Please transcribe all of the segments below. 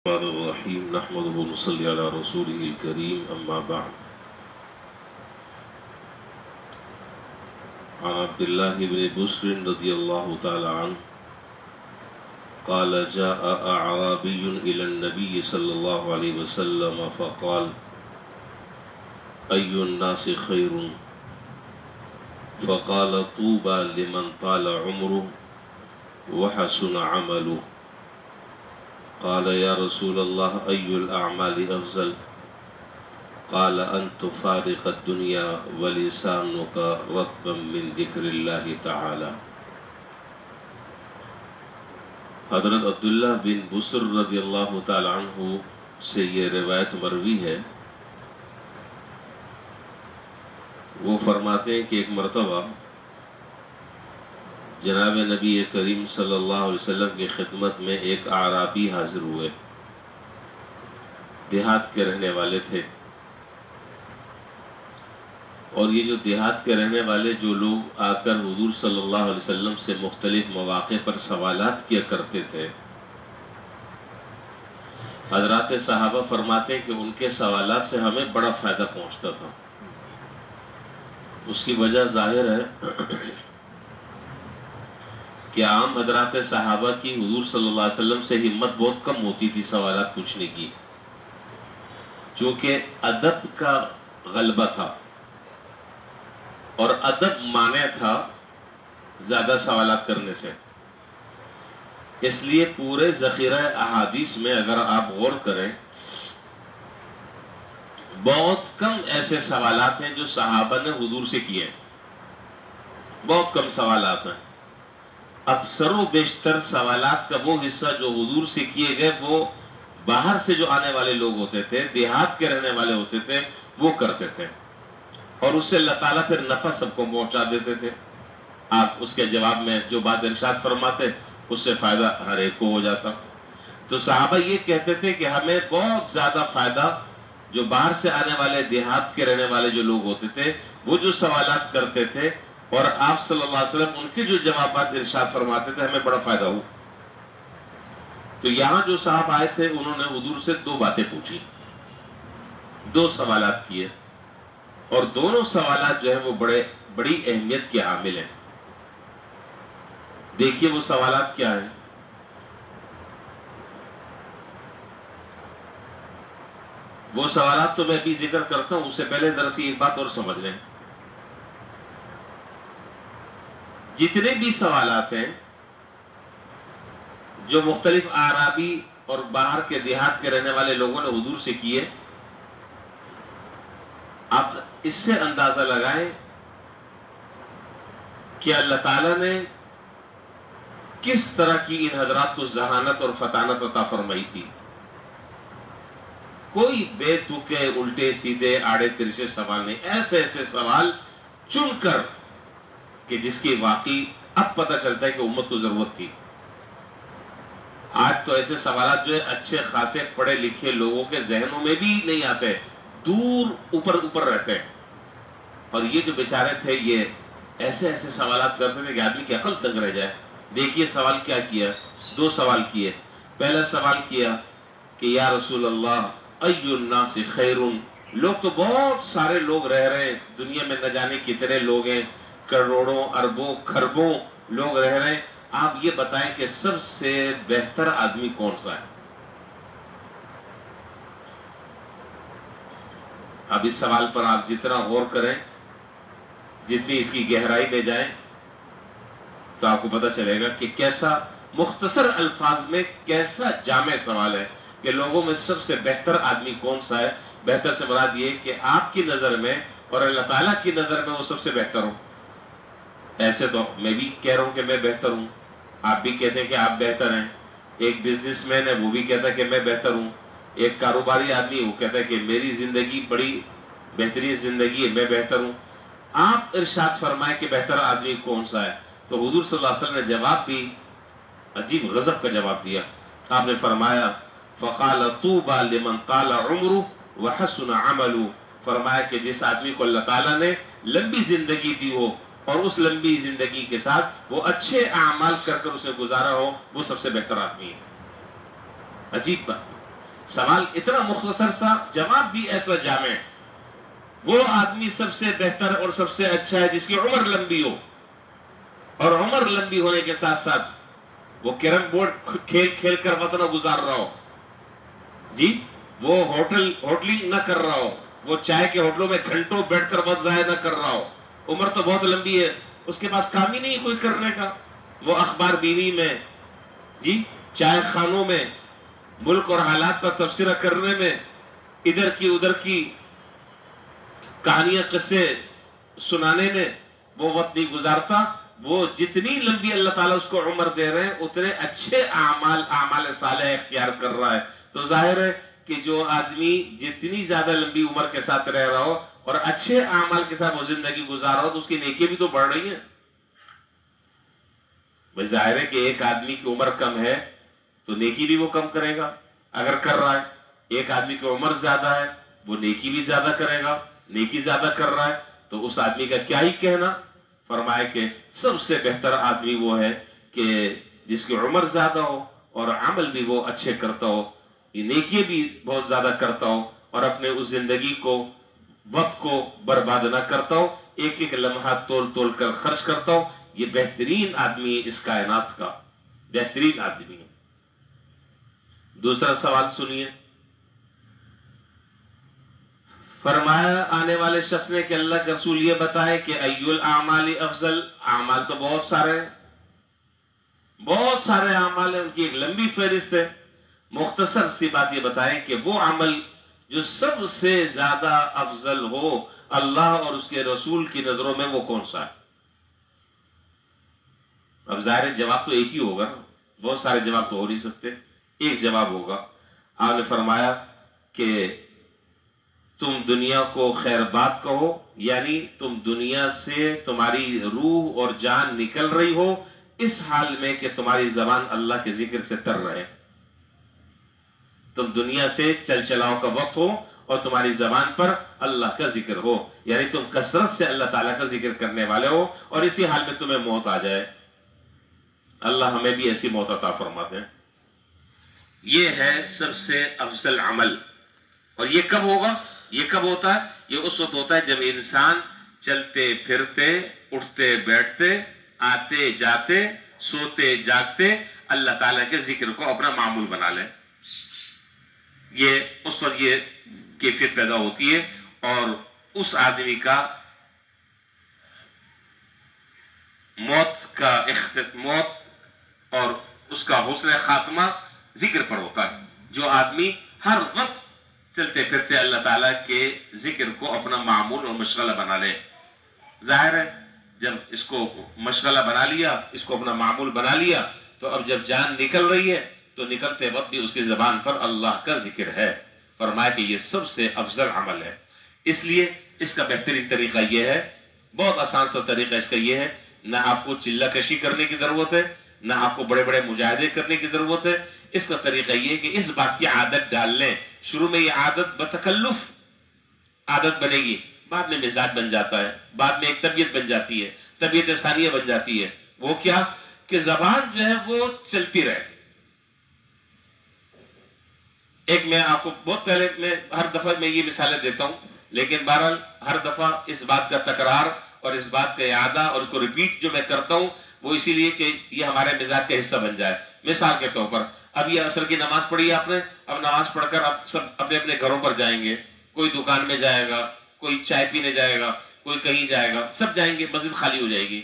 الرحمن الرحيم نحمده ونصلي على رسوله الكريم أما بعد. عن عبد الله بن بسر رضي الله تعالى عنه قال جاء أعرابي إلى النبي صلى الله عليه وسلم فقال أي الناس خير؟ فقال طوبى لمن طال عمره وحسن عمله. قال يا رسول الله أي الأعمال أفضل؟ قال أن تفارق الدنيا ولسانك رطبا من ذكر الله تعالى. حضرت عبداللہ بن بسر رضی اللہ تعالی عنہ سے یہ روایت مروی ہے. وہ فرماتے ہیں کہ ایک مرتبہ جناب نبی کریم صلی اللہ علیہ وسلم کی خدمت میں ایک اعرابی حاضر ہوئے. دیہات کے رہنے والے تھے، اور یہ جو دیہات کے رہنے والے جو لوگ آ کر حضور صلی اللہ علیہ وسلم سے مختلف مواقع پر سوالات کیا کرتے تھے، حضرات صحابہ فرماتے ہیں کہ ان کے سوالات سے ہمیں بڑا فائدہ پہنچتا تھا. اس کی وجہ ظاہر ہے کہ عام حضرات صحابہ کی حضور صلی اللہ علیہ وسلم سے ہمت بہت کم ہوتی تھی سوالات پوچھنے کی، چونکہ ادب کا غلبہ تھا اور ادب مانع تھا زیادہ سوالات کرنے سے. اس لیے پورے ذخیرہ احادیث میں اگر آپ غور کریں، بہت کم ایسے سوالات ہیں جو صحابہ نے حضور سے کیے ہیں. بہت کم سوالات ہیں. اکثر و بیشتر سوالات کا وہ حصہ جو حضور سے کیے گئے وہ باہر سے جو آنے والے لوگ ہوتے تھے، دیہات کے رہنے والے ہوتے تھے، وہ کرتے تھے، اور اس سے اللہ تعالیٰ پھر نفع سب کو پہنچا دیتے تھے. آپ اس کے جواب میں جو بات ارشاد فرماتے اس سے فائدہ ہر ایک کو ہو جاتا. تو صحابہ یہ کہتے تھے کہ ہمیں بہت زیادہ فائدہ جو باہر سے آنے والے دیہات کے رہنے والے جو لوگ ہوتے تھے وہ جو سوالات کرتے تھے اور آپ صلی اللہ علیہ وسلم ان کے جو جوابات ارشاد فرماتے تھے، ہمیں بڑا فائدہ ہو. تو یہاں جو صاحب آئے تھے انہوں نے حضور سے دو باتیں پوچھی، دو سوالات کیے، اور دونوں سوالات جو ہیں وہ بڑی اہمیت کے حامل ہیں. دیکھیے وہ سوالات کیا ہیں. وہ سوالات تو میں ابھی ذکر کرتا ہوں، اس سے پہلے دراصل ایک بات اور سمجھ لیں. جتنے بھی سوالات ہیں جو مختلف اعرابی اور باہر کے دیہات کے رہنے والے لوگوں نے حضور سے کیے، آپ اس سے اندازہ لگائیں کہ اللہ تعالیٰ نے کس طرح کی ان حضرات کو ذہانت اور فطانت عطا فرمائی تھی. کوئی بے تکے الٹے سیدھے آڑے ترچے سوال نہیں، ایسے ایسے سوال چن کر کہ جس کی واقعی اب پتہ چلتا ہے کہ امت کو ضرورت تھی. آج تو ایسے سوالات جو ہے اچھے خاصے پڑھے لکھے لوگوں کے ذہنوں میں بھی نہیں آتے، دور اوپر رہتے ہیں. اور یہ جو بیچارے تھے یہ ایسے ایسے سوالات کرتے تھے کہ آدمی کی عقل دنگ رہ جائے. دیکھیے سوال کیا کیا، دو سوال کیے. پہلا سوال کیا کہ یا رسول اللہ ای الناس خیر. لوگ تو بہت سارے لوگ رہ رہے ہیں دنیا میں، نہ جانے کتنے لوگ ہیں، کروڑوں اربوں کھربوں لوگ رہ رہے ہیں، آپ یہ بتائیں کہ سب سے بہتر آدمی کون سا ہے. اب اس سوال پر آپ جتنا غور کریں، جتنی اس کی گہرائی میں جائیں، تو آپ کو پتہ چلے گا کہ کیسا مختصر الفاظ میں کیسا جامع سوال ہے کہ لوگوں میں سب سے بہتر آدمی کون سا ہے. بہتر سے مراد یہ کہ آپ کی نظر میں اور اللہ تعالیٰ کی نظر میں وہ سب سے بہتر ہو. ایسے تو میں بھی کہہ رہا ہوں کہ میں بہتر ہوں، آپ بھی کہتے ہیں کہ آپ بہتر ہیں. ایک بزنس مین ہے وہ بھی کہتا ہے کہ میں بہتر ہوں. ایک کاروباری آدمی وہ کہتا ہے کہ میری زندگی بڑی بہترین زندگی ہے، میں بہتر ہوں. آپ ارشاد فرمائیں کہ بہتر آدمی کون سا ہے. تو حضور صلی اللہ علیہ وسلم نے جواب بھی عجیب غضب کا جواب دیا. آپ نے فرمایا فقال طوبى لمن طال عمره وحسن عمله. فرمایا کہ جس آدمی کو اللہ تعالیٰ نے لمبی زندگی دی ہو اور اس لمبی زندگی کے ساتھ وہ اچھے اعمال کر کر اسے گزارا ہو، وہ سب سے بہتر آدمی ہے. عجیب بات. سوال اتنا مختصر سا، جواب بھی ایسا جامع. وہ آدمی سب سے بہتر اور سب سے اچھا ہے جس کی عمر لمبی ہو، اور عمر لمبی ہونے کے ساتھ ساتھ وہ کیرم بورڈ کھیل کھیل کر وقت نہ گزار رہا ہو، جی وہ ہوٹلنگ نہ کر رہا ہو، وہ چائے کے ہوٹلوں میں گھنٹوں بیٹھ کر وقت ضائع نہ کر رہا ہو. عمر تو بہت لمبی ہے، اس کے پاس کام ہی نہیں کوئی کرنے کا. وہ اخبار بینی میں، جی چائے خانوں میں، ملک اور حالات پر تبصرہ کرنے میں، ادھر کی ادھر کی کہانیاں قصے سنانے میں وہ وقت نہیں گزارتا. وہ جتنی لمبی اللہ تعالیٰ اس کو عمر دے رہے ہیں اتنے اچھے اعمال صالح اختیار کر رہا ہے. تو ظاہر ہے کہ جو آدمی جتنی زیادہ لمبی عمر کے ساتھ رہ رہا ہو اور اچھے اعمال کے ساتھ وہ زندگی گزار رہا ہو تو اس کی نیکی بھی تو بڑھ رہی ہیں. بھائی ظاہر ہے کہ ایک آدمی کی عمر کم ہے تو نیکی بھی وہ کم کرے گا اگر کر رہا ہے. ایک آدمی کی عمر زیادہ ہے وہ نیکی بھی زیادہ کرے گا، نیکی زیادہ کر رہا ہے تو اس آدمی کا کیا ہی کہنا. فرمائے کہ سب سے بہتر آدمی وہ ہے کہ جس کی عمر زیادہ ہو اور عمل بھی وہ اچھے کرتا ہو، نیکی بھی بہت زیادہ کرتا ہو اور اپنے اس زندگی کو وقت کو برباد نہ کرتا ہو، ایک ایک لمحہ تول تول کر خرچ کرتا ہو. یہ بہترین آدمی ہے اس کائنات کا، بہترین آدمی ہے. دوسرا سوال سنیے. فرمایا آنے والے شخص نے کہ اللہ کے رسول یہ بتائے کہ ای الاعمال افضل. اعمال تو بہت سارے ہیں، بہت سارے اعمال ہیں، ان کی ایک لمبی فہرست ہے. مختصر سی بات یہ بتائیں کہ وہ عمل جو سب سے زیادہ افضل ہو اللہ اور اس کے رسول کی نظروں میں وہ کون سا ہے. اب ظاہر جواب تو ایک ہی ہوگا نا، بہت سارے جواب تو ہو نہیں سکتے، ایک جواب ہوگا. آپ نے فرمایا کہ تم دنیا کو خیر بات کہو، یعنی تم دنیا سے تمہاری روح اور جان نکل رہی ہو اس حال میں کہ تمہاری زبان اللہ کے ذکر سے تر رہے. تم دنیا سے چل چلاؤ کا وقت ہو اور تمہاری زبان پر اللہ کا ذکر ہو، یعنی تم کثرت سے اللہ تعالیٰ کا ذکر کرنے والے ہو اور اسی حال میں تمہیں موت آ جائے. اللہ ہمیں بھی ایسی موت عطا فرما دے. یہ ہے سب سے افضل عمل. اور یہ کب ہوگا؟ یہ کب ہوتا ہے؟ یہ اس وقت ہوتا ہے جب انسان چلتے پھرتے، اٹھتے بیٹھتے، آتے جاتے، سوتے جاگتے اللہ تعالیٰ کے ذکر کو اپنا معمول بنا لے. یہ اس وقت یہ کیفیت پیدا ہوتی ہے اور اس آدمی کا موت اور اس کا حسن خاتمہ ذکر پر ہوتا ہے. جو آدمی ہر وقت چلتے پھرتے اللہ تعالیٰ کے ذکر کو اپنا معمول اور مشغلہ بنا لے. ظاہر ہے جب اس کو مشغلہ بنا لیا، اس کو اپنا معمول بنا لیا، تو اب جب جان نکل رہی ہے تو نکلتے وقت بھی اس کی زبان پر اللہ کا ذکر ہے. فرمایا کہ یہ سب سے افضل عمل ہے. اس لیے اس کا بہترین طریقہ یہ ہے، بہت آسان سا طریقہ اس کا یہ ہے، نہ آپ کو چلہ کشی کرنے کی ضرورت ہے، نہ آپ کو بڑے بڑے مجاہدے کرنے کی ضرورت ہے. اس کا طریقہ یہ ہے کہ اس بات کی عادت ڈال لیں. شروع میں یہ عادت بتکلف عادت بنے گی، بعد میں مزاج بن جاتا ہے، بعد میں ایک طبیعت بن جاتی ہے، طبیعت ثانیہ بن جاتی ہے. وہ کیا کہ زبان جو ہے وہ چلتی رہے. ایک میں آپ کو بہت پہلے میں ہر دفعہ میں یہ مثالیں دیتا ہوں، لیکن بہرحال ہر دفعہ اس بات کا تکرار اور اس بات کا اعادہ اور اس کو ریپیٹ جو میں کرتا ہوں وہ اسی لیے کہ یہ ہمارے مزاج کا حصہ بن جائے. مثال کے طور پر اب یہ عصر کی نماز پڑھی آپ نے، اب نماز پڑھ کر اب سب اپنے اپنے گھروں پر جائیں گے. کوئی دکان میں جائے گا، کوئی چائے پینے جائے گا، کوئی کہیں جائے گا، سب جائیں گے، مسجد خالی ہو جائے گی.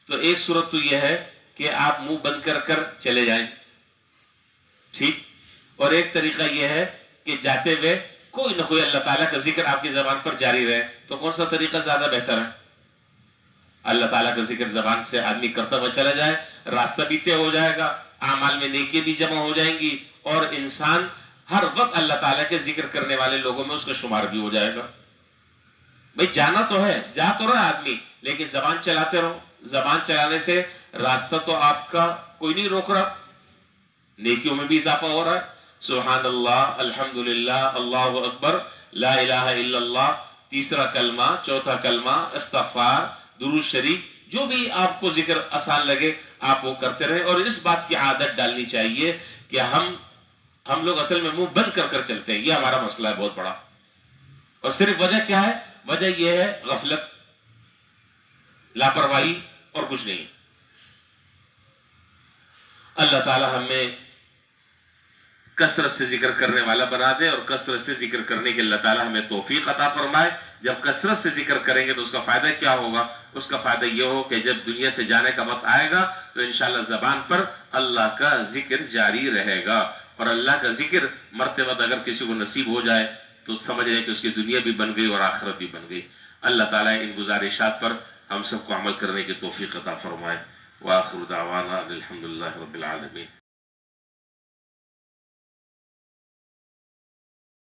تو ایک صورت تو یہ ہے کہ آپ منہ بند کر کر چلے جائیں، ٹھیک. اور ایک طریقہ یہ ہے کہ جاتے ہوئے کوئی نہ کوئی اللہ تعالیٰ کا ذکر آپ کی زبان پر جاری رہے. تو کون سا طریقہ زیادہ بہتر ہے؟ اللہ تعالیٰ کا ذکر زبان سے آدمی کرتا ہوا چلا جائے، راستہ بھی طے ہو جائے گا، اعمال میں نیکی بھی جمع ہو جائیں گی اور انسان ہر وقت اللہ تعالیٰ کے ذکر کرنے والے لوگوں میں اس کا شمار بھی ہو جائے گا. بھئی جانا تو ہے، جا تو رہا آدمی، لیکن زبان چلاتے رہو. زبان چلانے سے راستہ تو آپ کا کوئی نہیں روک رہا، نیکیوں میں بھی اضافہ ہو رہا ہے. سبحان اللہ، الحمدللہ، اللہ اکبر، لا الہ الا اللہ، تیسرا کلمہ، چوتھا کلمہ، استغفار، درود شریف، جو بھی آپ کو ذکر آسان لگے آپ وہ کرتے رہے. اور اس بات کی عادت ڈالنی چاہیے کہ ہم ہم لوگ اصل میں منہ بند کر کر چلتے ہیں، یہ ہمارا مسئلہ ہے بہت بڑا. اور صرف وجہ کیا ہے؟ وجہ یہ ہے غفلت، لاپرواہی، اور کچھ نہیں. اللہ تعالی ہمیں کثرت سے ذکر کرنے والا بنا دے، اور کثرت سے ذکر کرنے کے اللہ تعالی ہمیں توفیق عطا فرمائے. جب کثرت سے ذکر کریں گے تو اس کا فائدہ کیا ہوگا؟ اس کا فائدہ یہ ہو کہ جب دنیا سے جانے کا وقت آئے گا تو انشاءاللہ زبان پر اللہ کا ذکر جاری رہے گا. اور اللہ کا ذکر مرتے وقت اگر کسی کو نصیب ہو جائے تو سمجھ رہے کہ اس کی دنیا بھی بن گئی اور آخرت بھی بن گئی. اللہ تعالیٰ ان گزارشات پر ہم سب کو عمل کرنے کی توفیق عطا فرمائے. وآخر دعوانا الحمدللہ رب العالمین.